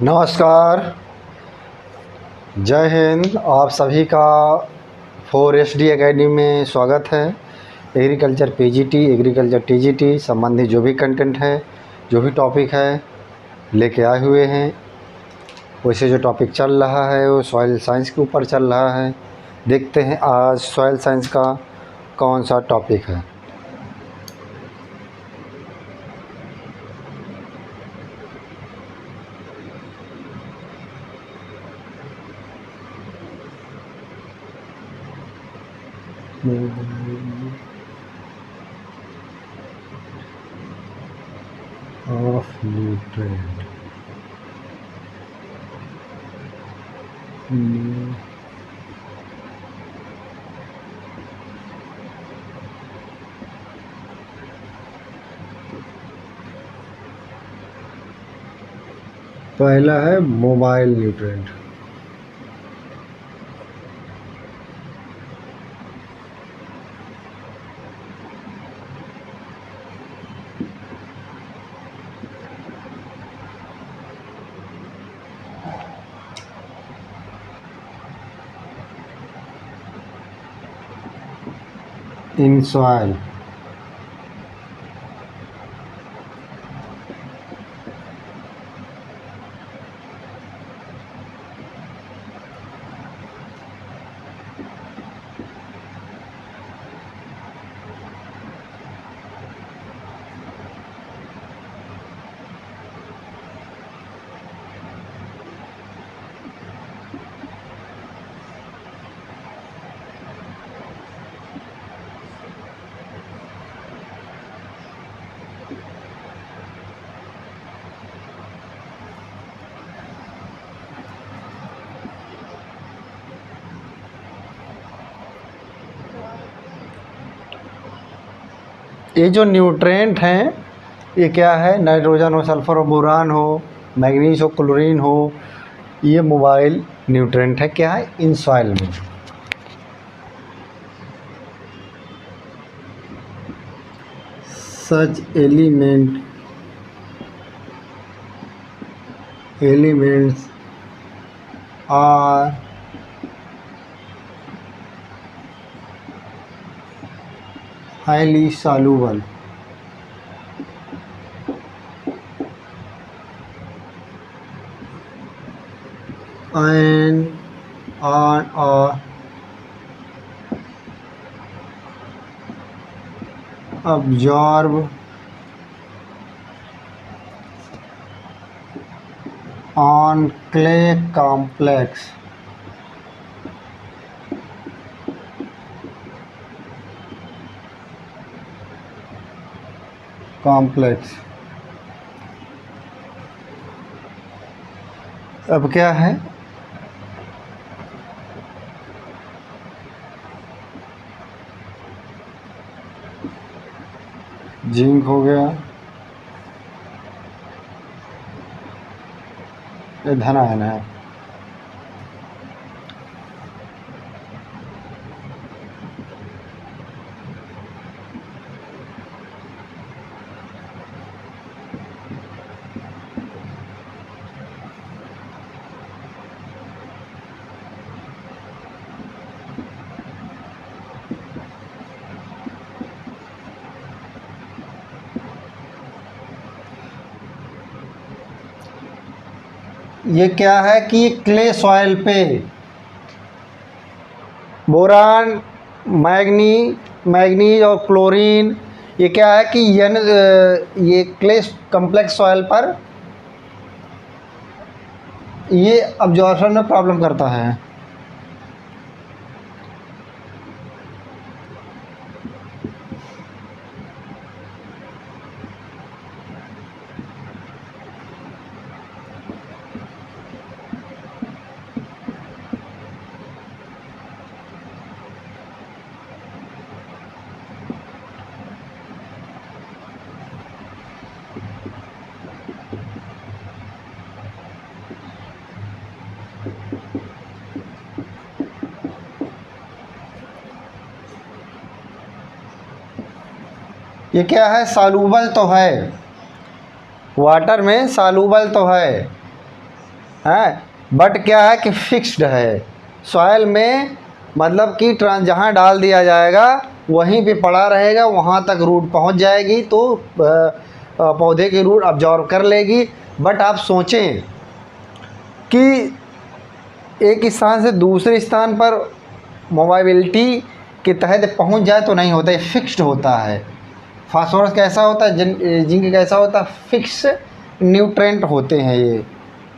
नमस्कार, जय हिंद। आप सभी का 4SD एकेडमी में स्वागत है। एग्रीकल्चर पीजीटी, एग्रीकल्चर टीजीटी संबंधी जो भी कंटेंट है, जो भी टॉपिक है, लेके आए हुए हैं। वैसे जो टॉपिक चल रहा है वो सॉइल साइंस के ऊपर चल रहा है। देखते हैं आज सॉइल साइंस का कौन सा टॉपिक है। Of nutrient. पहला है मोबाइल न्यूट्रिएंट। इन सॉइल ये जो न्यूट्रिएंट हैं ये क्या है? नाइट्रोजन हो, सल्फर हो, बोरान हो, मैग्नीज हो, क्लोरीन हो, ये मोबाइल न्यूट्रिएंट है। क्या है? इन सॉइल में। Such elements are highly soluble and are absorbed on clay complex अब क्या है? जिंक हो गया, ये धन आयन है। ये क्या है कि क्ले सॉइल पे बोरान, मैग्नीज और क्लोरीन, ये क्या है कि ये क्ले कम्प्लेक्स सॉइल पर ये अब्जॉर्प्शन में प्रॉब्लम करता है। ये क्या है? सॉल्यूबल तो है, वाटर में सॉल्यूबल तो है, है, बट क्या है कि फिक्स्ड है सॉइल में, मतलब कि जहाँ डाल दिया जाएगा वहीं पे पड़ा रहेगा, वहाँ तक रूट पहुँच जाएगी तो पौधे की रूट अब्जॉर्ब कर लेगी। बट आप सोचें कि एक स्थान से दूसरे स्थान पर मोबाइबिलिटी के तहत पहुंच जाए तो नहीं होता, है फिक्स्ड होता है। फास्फोरस कैसा होता है, जिंक कैसा होता है, फिक्स न्यूट्रेंट होते हैं ये,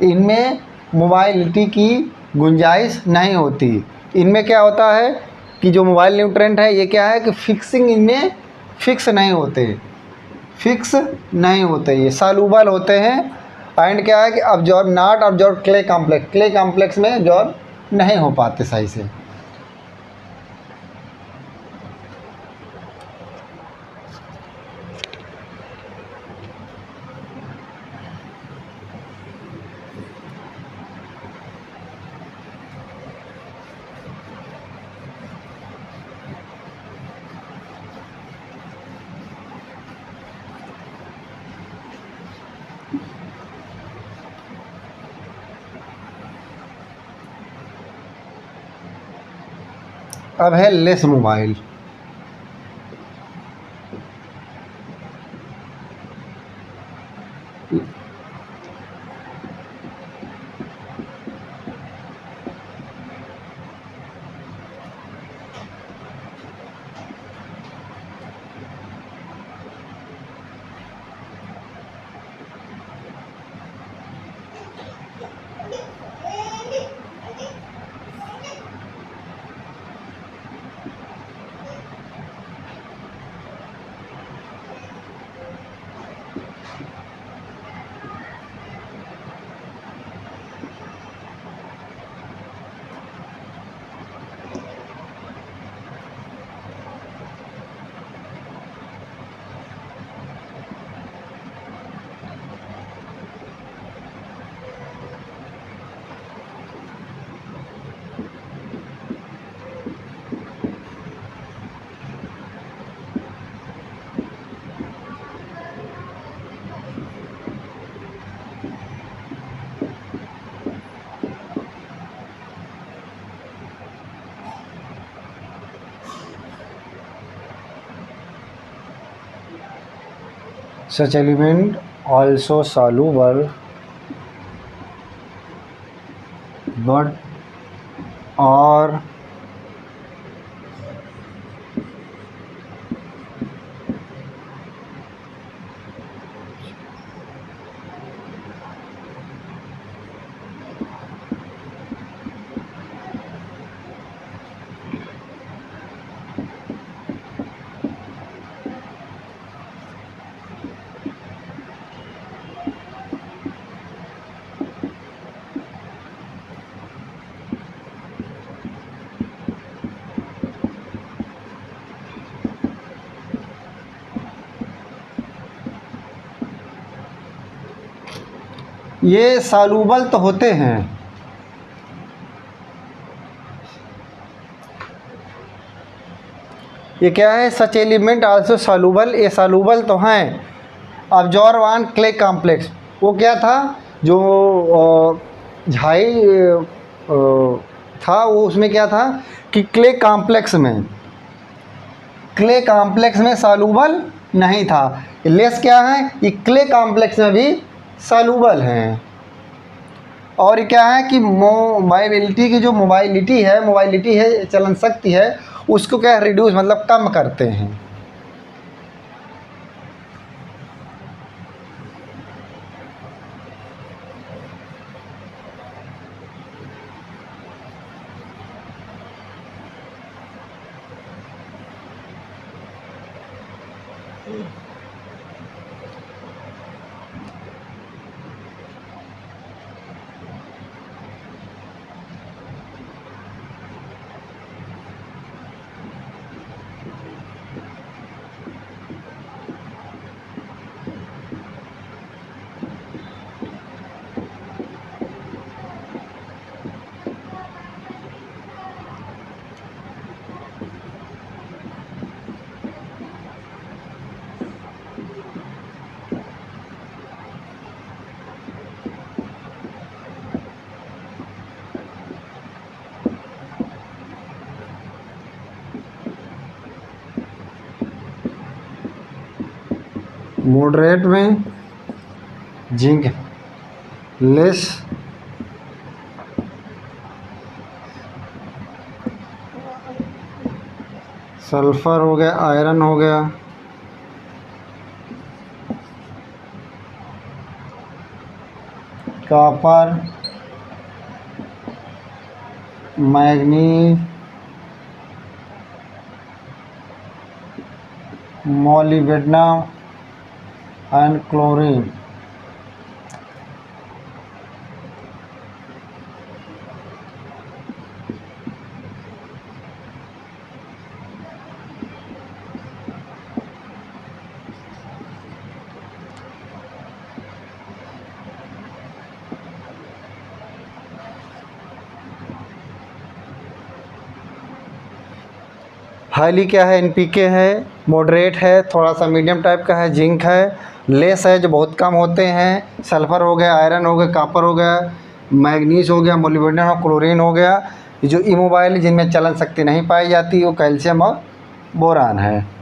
इनमें मोबाइलिटी की गुंजाइश नहीं होती। इनमें क्या होता है कि जो मोबाइल न्यूट्रेंट है ये क्या है कि फिक्सिंग इनमें फिक्स नहीं होते, फिक्स नहीं होते, ये सालूबल होते हैं। एंड क्या है कि absorb not absorb clay complex में अब्जॉर्ब नहीं हो पाते सही से। अब है less mobile. Such element also soluble but or ये सालूबल तो होते हैं, ये क्या है, सच एलिमेंट आल्सो सालूबल, ये सालूबल तो हैं। अब्जॉर्ब ऑन क्ले कॉम्प्लेक्स, वो क्या था जो झाई था, वो उसमें क्या था कि क्ले कॉम्प्लेक्स में सालूबल नहीं था। लेस क्या है, ये क्ले कॉम्प्लेक्स में भी सालूबल हैं। और क्या है कि मोबाइलिटी की जो मोबाइलिटी है चलन शक्ति है, उसको क्या रिड्यूस मतलब कम करते हैं। मॉडरेट में जिंक लेस, सल्फर हो गया, आयरन हो गया, copper, manganese, molybdenum and chlorine. Highly क्या है, एनपीके है, मॉडरेट है, थोड़ा सा मीडियम टाइप का है, जिंक है, लेस है जो बहुत कम होते हैं, सल्फ़र हो गया, आयरन हो गया, कॉपर हो गया, मैग्नीज हो गया, मोलिब्डेनम और क्लोरीन हो गया। ये जो इमोबाइल जिनमें चलन शक्ति नहीं पाई जाती वो कैल्शियम और बोरान है।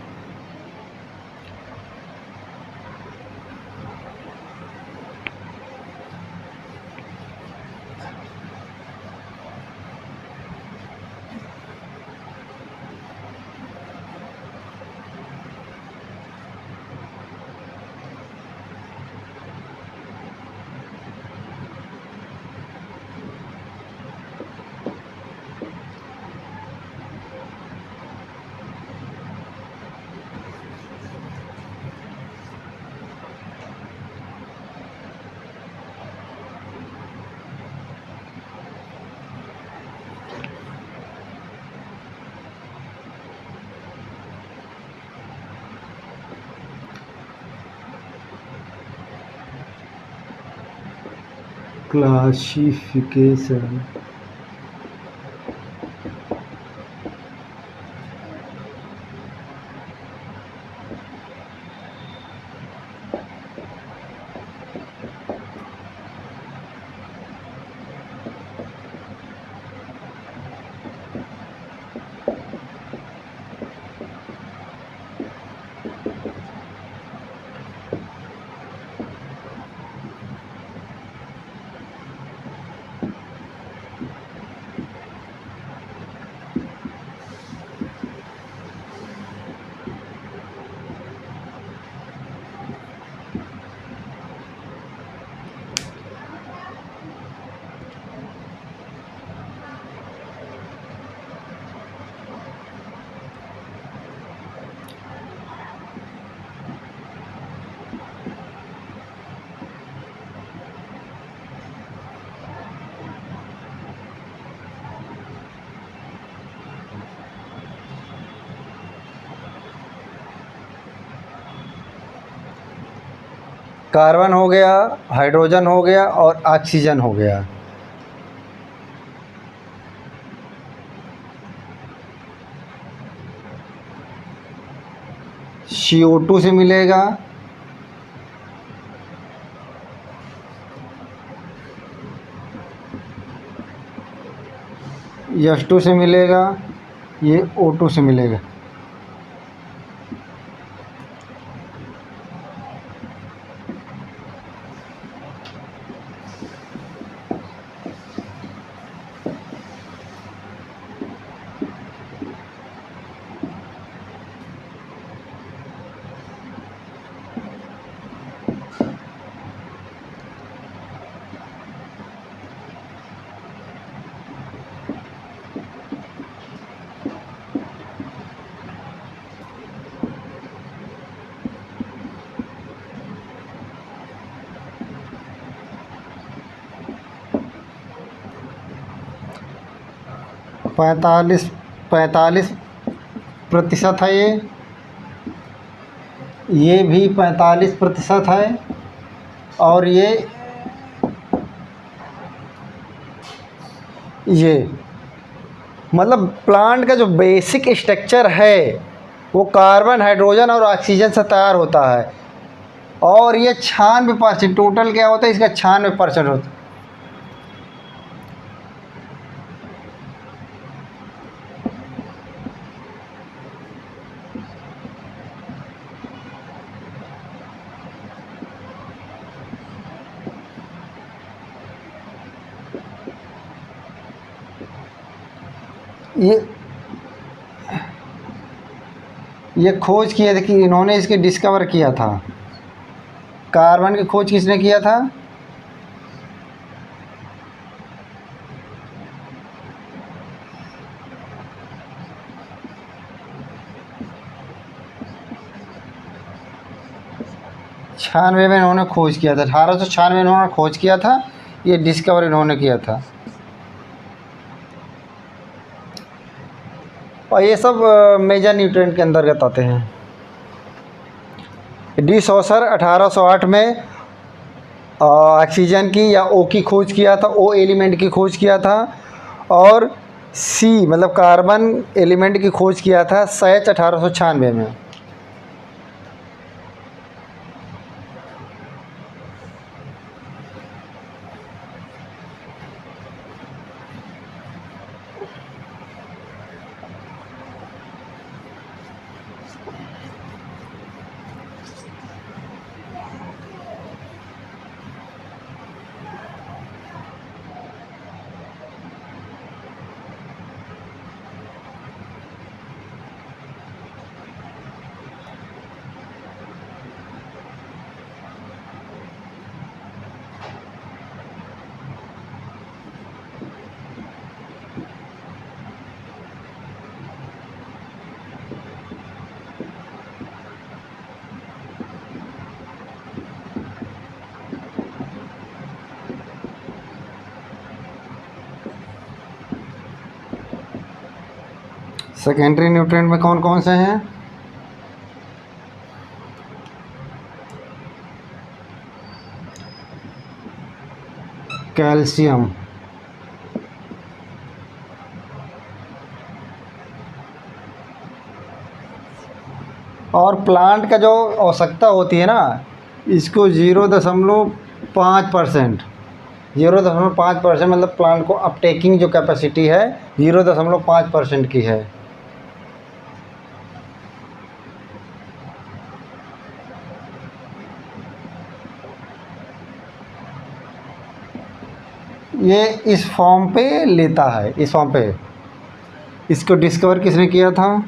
क्लासिफिकेशन, कार्बन हो गया, हाइड्रोजन हो गया और ऑक्सीजन हो गया। CO2 से मिलेगा, H2 से मिलेगा, ये O2 से मिलेगा। पैंतालीस 45% है ये भी 45% है। और ये मतलब प्लांट का जो बेसिक स्ट्रक्चर है वो कार्बन, हाइड्रोजन और ऑक्सीजन से तैयार होता है। और ये 96%, टोटल क्या होता है इसका 96% होता है। ये ये खोज किया था कि इन्होंने इसके डिस्कवर किया था। कार्बन की खोज किसने किया था? छियानवे में इन्होंने खोज किया था, 1896 में इन्होंने खोज किया था। ये डिस्कवर इन्होंने किया था। और ये सब मेजर न्यूट्रिएंट के अंतर्गत आते हैं। डी सॉसर 1808 में ऑक्सीजन की या ओ की खोज किया था, ओ एलिमेंट की खोज किया था। और सी मतलब कार्बन एलिमेंट की खोज किया था सैच 1896 में। सेकेंडरी न्यूट्रिएंट में कौन कौन से हैं? कैल्शियम, और प्लांट का जो आवश्यकता होती है ना, इसको 0.5%, 0.5% मतलब प्लांट को अपटेकिंग जो कैपेसिटी है 0.5% की है। ये इस फॉर्म पे लेता है, इस फॉर्म पे। इसको डिस्कवर किसने किया था?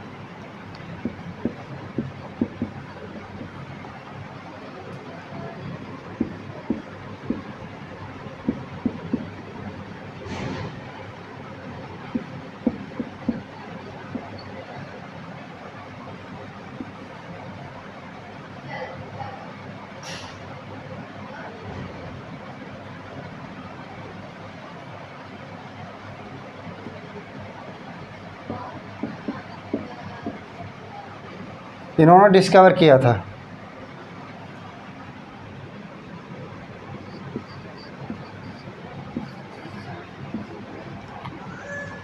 इन्होंने डिस्कवर किया था।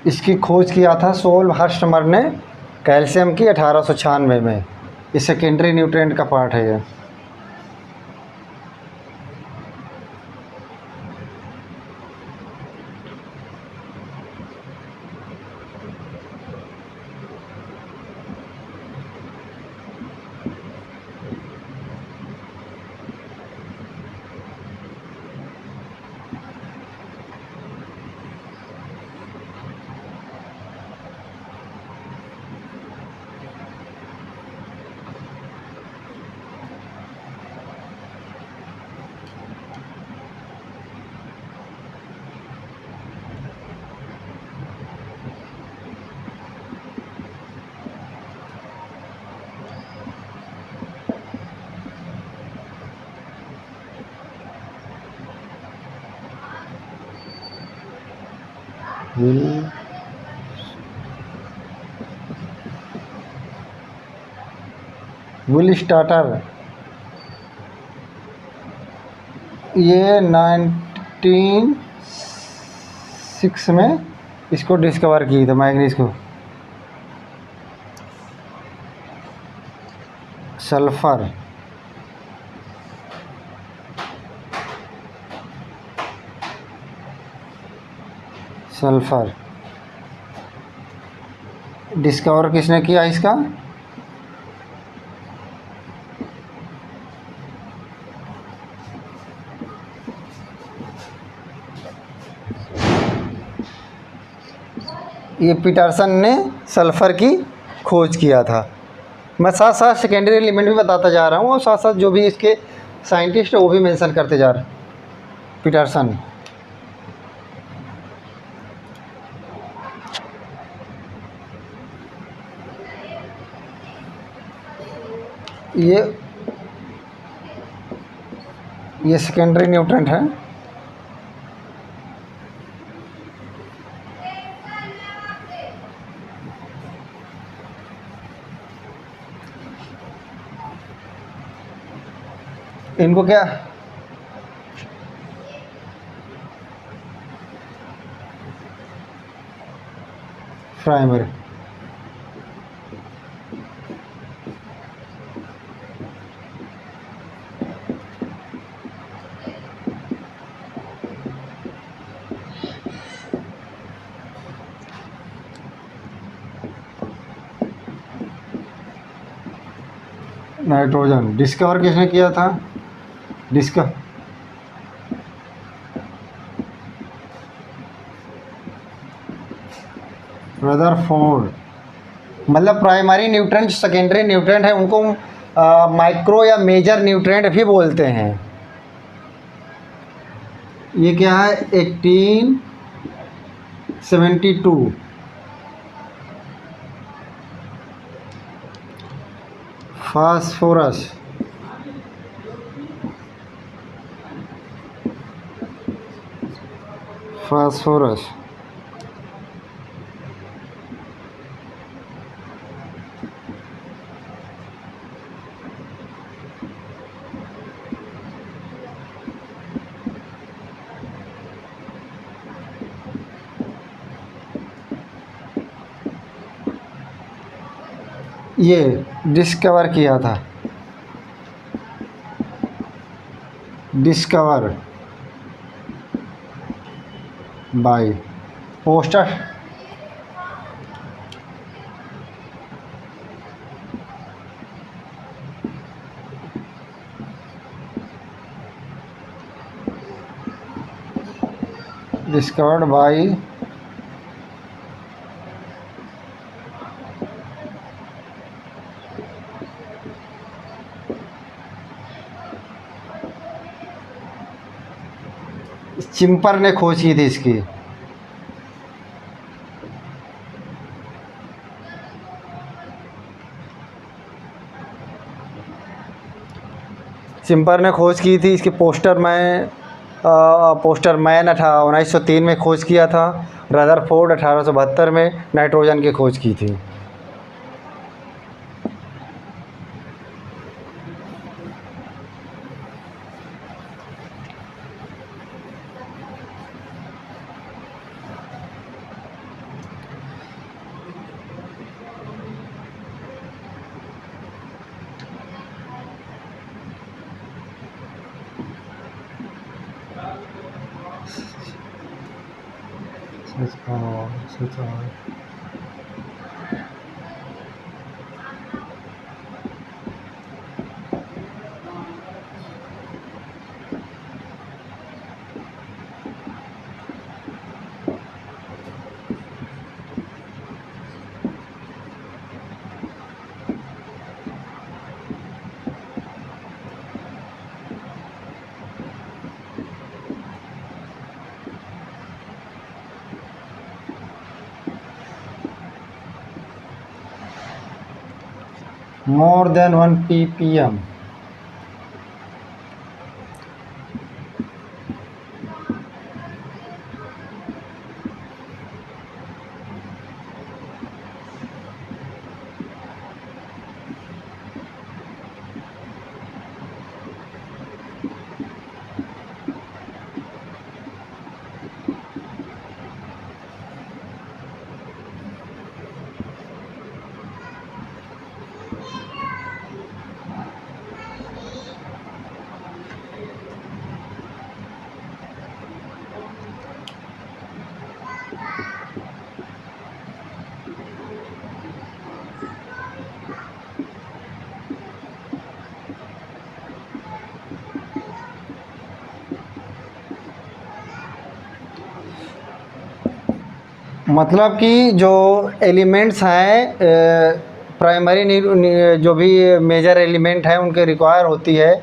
इसकी खोज किया था सोल हर्स्टमर ने कैल्शियम की 1896 में। ये सेकेंडरी न्यूट्रिएंट का पार्ट है ये। विल स्टार्टर, ये 1906 में इसको डिस्कवर की थी, मैग्नीज को। सल्फर, सल्फर डिस्कवर किसने किया इसका? ये पीटरसन ने सल्फ़र की खोज किया था। मैं साथ साथ सेकेंडरी एलिमेंट भी बताता जा रहा हूँ और साथ साथ जो भी इसके साइंटिस्ट है वो भी मेंशन करते जा रहे। पीटरसन, ये सेकेंडरी न्यूट्रेंट है। इनको क्या प्राइमरी, नाइट्रोजन डिस्कवर किसने किया था? रदरफोर्ड। मतलब प्राइमरी न्यूट्रेंट, सेकेंडरी न्यूट्रेंट है, उनको माइक्रो या मेजर न्यूट्रेंट भी बोलते हैं। ये क्या है? 1872 फास्फोरस। फास्फोरस ये डिस्कवर किया था। डिस्कवर बाय पोस्टर। डिस्कवर्ड बाय चिम्पर ने खोज की थी इसकी। चिम्पर ने खोज की थी इसकी। पोस्टर मैन 1903 में खोज किया था। रदरफोर्ड 1872 में नाइट्रोजन की खोज की थी। more than 1 ppm। मतलब कि जो एलिमेंट्स हैं, प्राइमरी जो भी मेजर एलिमेंट हैं उनके रिक्वायर होती है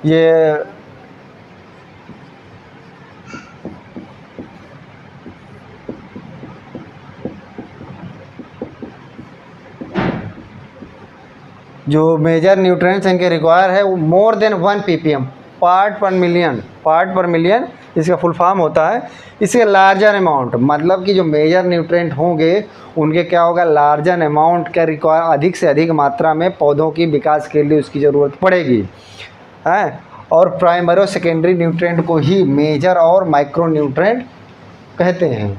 ये जो मेजर न्यूट्रिएंट्स इनके रिक्वायर है वो मोर देन 1 ppm, पार्ट पर मिलियन इसका फुल फॉर्म होता है। इसके लार्जर अमाउंट मतलब कि जो मेजर न्यूट्रिएंट होंगे उनके क्या होगा, लार्जर अमाउंट का रिक्वायर, अधिक से अधिक मात्रा में पौधों की विकास के लिए उसकी ज़रूरत पड़ेगी है। और प्राइमरी और सेकेंडरी न्यूट्रिएंट को ही मेजर और माइक्रो न्यूट्रिएंट कहते हैं।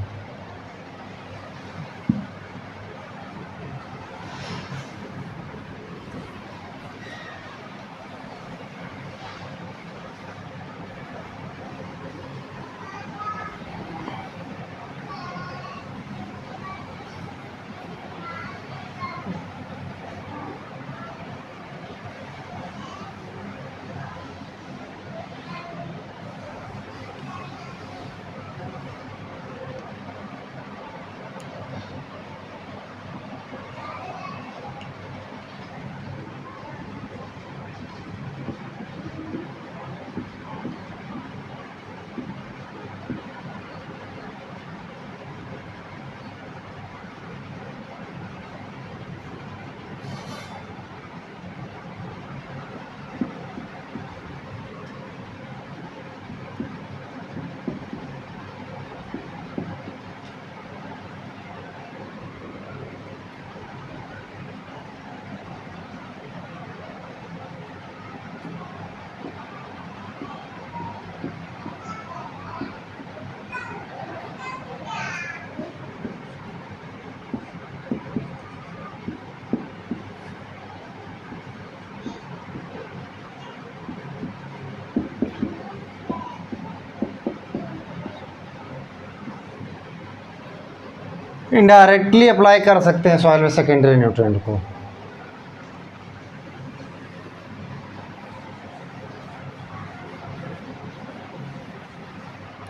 इनडायरेक्टली अप्लाई कर सकते हैं सॉइल में सेकेंडरी न्यूट्रिएंट को।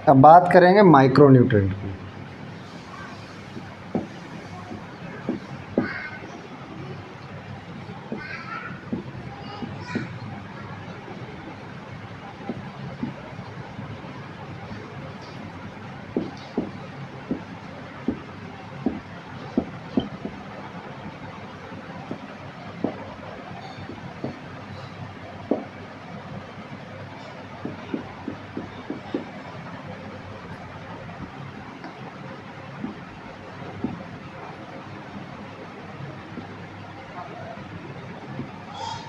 अब बात करेंगे माइक्रो न्यूट्रिएंट की।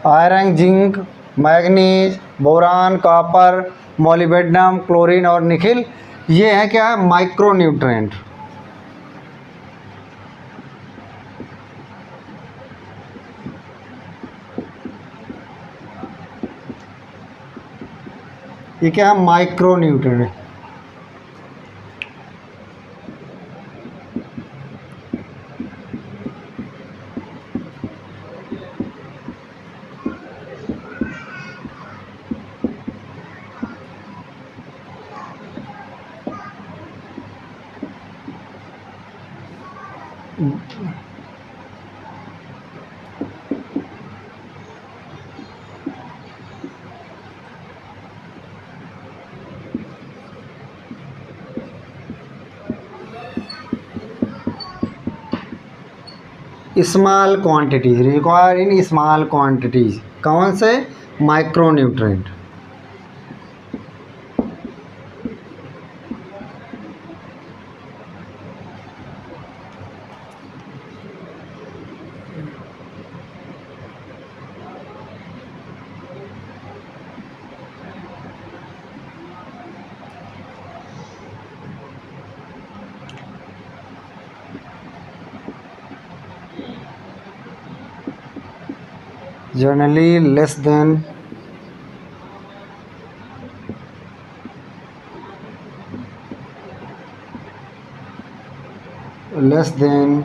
Iron, zinc, manganese, boron, copper, molybdenum, chlorine और निकिल, ये है क्या, माइक्रो न्यूट्रिएंट। ये क्या है, micro nutrient. Small quantities require in small quantities, कौन से, micro nutrient. Generally less than less than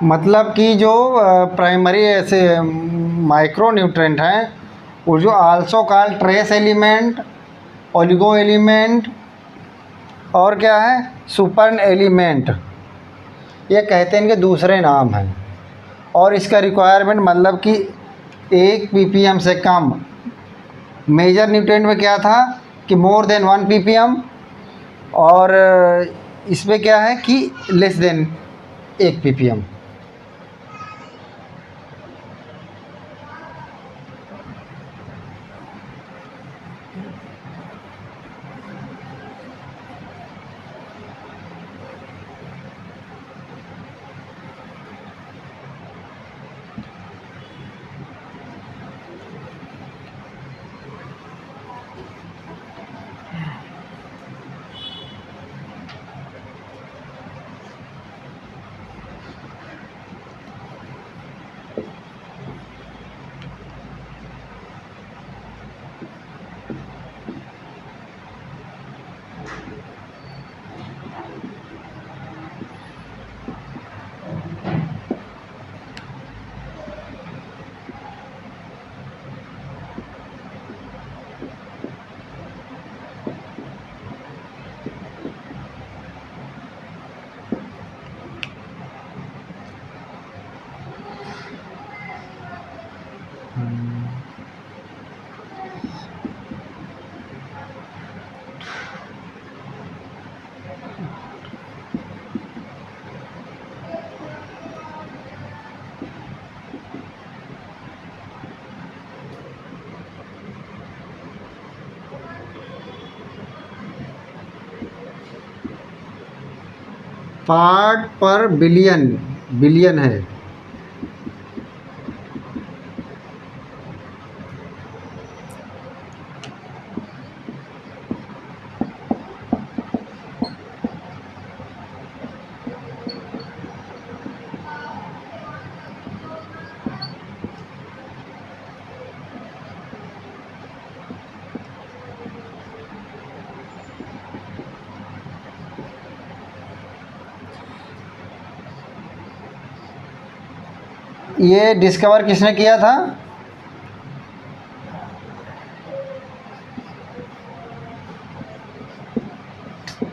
मतलब कि जो प्राइमरी ऐसे माइक्रो न्यूट्रेंट हैं वो जो also called trace element, oligo element और क्या है सुपर एलिमेंट, ये कहते हैं इनके दूसरे नाम हैं। और इसका रिक्वायरमेंट मतलब कि 1 ppm से कम। मेजर न्यूट्रेंट में क्या था कि मोर देन 1 ppm, और इसमें क्या है कि लेस देन 1 ppm। पार्ट पर बिलियन, बिलियन है। ये डिस्कवर किसने किया था?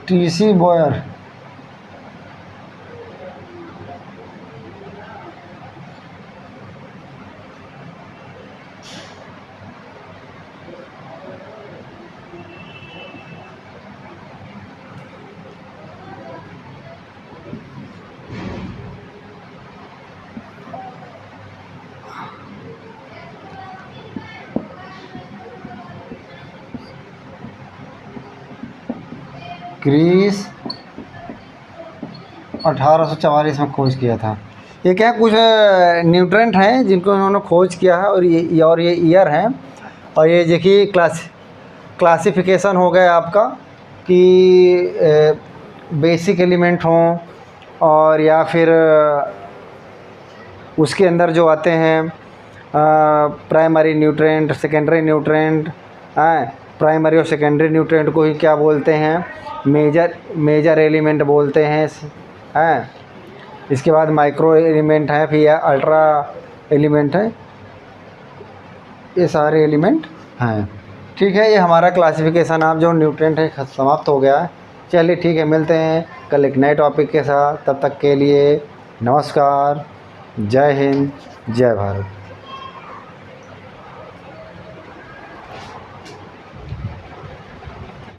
TC Boyer. क्रीस 1844 में खोज किया था। ये क्या कुछ न्यूट्रेंट हैं जिनको इन्होंने खोज किया है, और ये ईयर हैं। और ये देखिए क्लासिफिकेशन हो गया आपका कि बेसिक एलिमेंट हों और या फिर उसके अंदर जो आते हैं primary nutrient, secondary nutrient. Primary और सेकेंडरी न्यूट्रेंट को ही क्या बोलते हैं? मेजर एलिमेंट बोलते हैं। इसके बाद माइक्रो एलिमेंट है, फिर अल्ट्रा एलिमेंट है, ये सारे एलिमेंट हैं। ठीक है, ये हमारा क्लासिफिकेशन आप जो न्यूट्रेंट है समाप्त हो गया है। चलिए ठीक है, मिलते हैं कल एक नए टॉपिक के साथ। तब तक के लिए नमस्कार, जय हिंद, जय भारत।